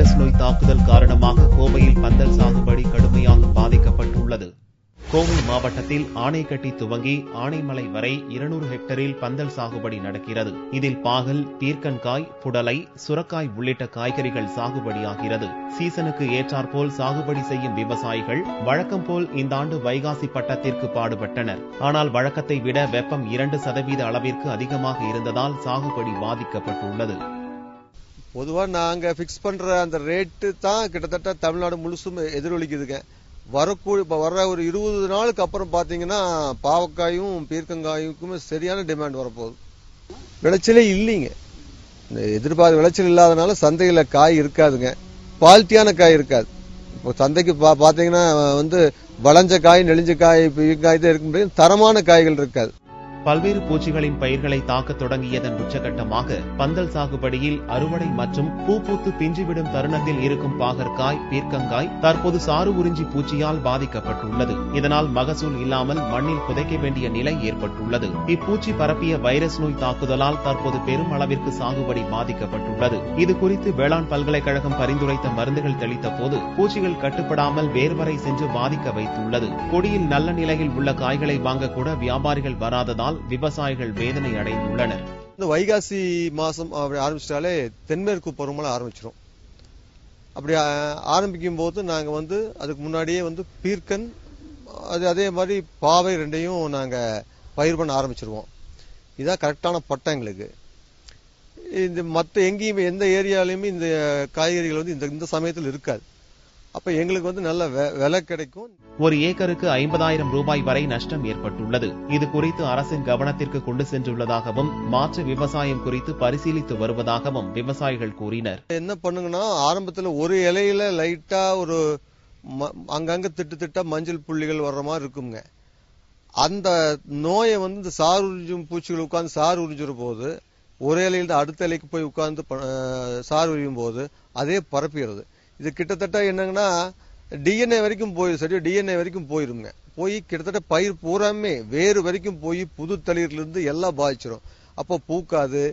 Virus நோய் தாக்குதல் காரணமாக கோவையில் பந்தல் சாகுபடி கடுமையாக பாதிக்கப்பட்டுள்ளது. கோவை மாவட்டத்தில் ஆனைக்கட்டி துவங்கி ஆனைமலை வரை 200 ஹெக்டரில் பந்தல் சாகுபடி நடக்கிறது. இதில் பாகல், பீர்க்கன்காய், புடலை, சுரக்காய் உள்ளிட்ட காய்கறிகள் சாகுபடியாகிறது. சீசனுக்கு ஏற்றாற்போல் சாகுபடி செய்யும் விவசாயிகள் வழக்கம் போல் இந்த ஆண்டு வைகாசி பட்டத்திற்கு பாடுபட்டனர். ஆனால் வழக்கத்தை விட வெப்பம் 2% அளவிற்கு அதிகமாக இருந்ததால் சாகுபடி பாதிக்கப்பட்டுள்ளது. பொதுவாக நாங்க பிக்ஸ் பண்ற அந்த ரேட்டு தான் கிட்டத்தட்ட தமிழ்நாடு முழுசும் எதிரொலிக்குதுங்க. வர்ற ஒரு 20 நாளுக்கு அப்புறம் பாத்தீங்கன்னா பாவக்காயும் பீர்க்கங்காயுக்குமே சரியான டிமாண்ட் வரப்போகுது. விளைச்சலே இல்லைங்க. எதிர்பார்த்த விளைச்சல் இல்லாதனால சந்தையில காய் இருக்காதுங்க. குவாலிட்டியான காய் இருக்காது. இப்போ சந்தைக்கு பாத்தீங்கன்னா வளைஞ்ச காய், நெளிஞ்ச காய், பீர்க்கங்காய் தான் இருக்க முடியும். தரமான காய்கள் இருக்காது. பல்வேறு பூச்சிகளின் பயிர்களை தாக்க தொடங்கியதன் உச்சகட்டமாக பந்தல் சாகுபடியில் அறுவடை மற்றும் பூ பூத்து பிஞ்சுவிடும் தருணத்தில் இருக்கும் பாகற்காய், பீர்க்கங்காய் தற்போது சாறு உறிஞ்சி பூச்சியால் பாதிக்கப்பட்டுள்ளது. இதனால் மகசூல் இல்லாமல் மண்ணில் புதைக்க வேண்டிய நிலை ஏற்பட்டுள்ளது. இப்பூச்சி பரப்பிய வைரஸ் நோய் தாக்குதலால் தற்போது பெரும் அளவிற்கு சாகுபடி பாதிக்கப்பட்டுள்ளது. இதுகுறித்து வேளாண் பல்கலைக்கழகம் பரிந்துரைத்த மருந்துகள் தெளித்த போது பூச்சிகள் கட்டுப்படாமல் வேர்வரை சென்று பாதிக்க வைத்துள்ளது. கொடியில் நல்ல நிலையில் உள்ள காய்களை வாங்க கூட வியாபாரிகள் வராததால் விவசாயிகள் வேதனை அடைந்துள்ளனர். இந்த வைகாசி மாசம் அப்படி ஆரம்பிச்சிட்டாலே தென்மேற்கு பருவமழை ஆரம்பிச்சிடும். அப்படி ஆரம்பிக்கும் போது நாங்க அதுக்கு முன்னாடியே பீர்க்கன் அதே மாதிரி பாவை ரெண்டையும் நாங்க பயிர் பண்ண ஆரம்பிச்சிருவோம். இதான் கரெக்டான பட்டம் எங்களுக்கு. இந்த மற்ற எங்கேயுமே எந்த ஏரியாலையுமே இந்த காய்கறிகள் இந்த சமயத்தில் இருக்காது. அப்ப எங்களுக்கு நல்ல விலை கிடைக்கும். ஒரு ஏக்கருக்கு 50,000 ரூபாய் வரை நஷ்டம் ஏற்பட்டுள்ளது. இது குறித்து அரசின் கவனத்திற்கு கொண்டு சென்றுள்ளதாகவும் மாற்று விவசாயம் குறித்து பரிசீலித்து வருவதாகவும் விவசாயிகள் கூறினர். என்ன பண்ணுங்கன்னா ஆரம்பத்துல ஒரு இலையில லைட்டா ஒரு அங்கங்க திட்டா மஞ்சள் புள்ளிகள் வர்ற மாதிரி இருக்குங்க. அந்த நோயை இந்த சாறு உறிஞ்சும் பூச்சிகள் உட்கார்ந்து சாறு உறிஞ்சுற போது ஒரு இலையில அடுத்த இலைக்கு போய் உட்கார்ந்து சாறு உறியும் போது அதே பரப்பிடுறது. இது கிட்டத்தட்ட என்னங்கன்னா டிஎன்ஏ வரைக்கும் டிஎன்ஏ வரைக்கும் போயிருங்க. போய் கிட்டத்தட்ட பயிர் பூராமே வேறு வரைக்கும் போய் புது தளிர்ல இருந்து எல்லாம் பாதிச்சிடும். அப்போ பூக்காது,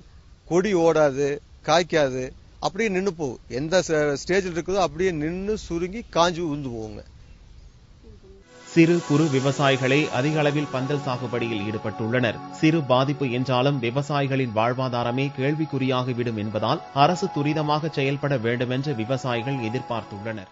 கொடி ஓடாது, காய்க்காது, அப்படியே நின்று போகும். எந்த ஸ்டேஜில் இருக்குதோ அப்படியே நின்று சுருங்கி காஞ்சி உந்து போகுங்க. சிறு குறு விவசாயிகளே அதிக அளவில் பந்தல் சாகுபடியில் ஈடுபட்டுள்ளனர். சிறு பாதிப்பு என்றாலும் விவசாயிகளின் வாழ்வாதாரமே கேள்விக்குறியாகிவிடும் என்பதால் அரசு துரிதமாக செயல்பட வேண்டும் என்று விவசாயிகள் எதிர்பார்த்துள்ளனர்.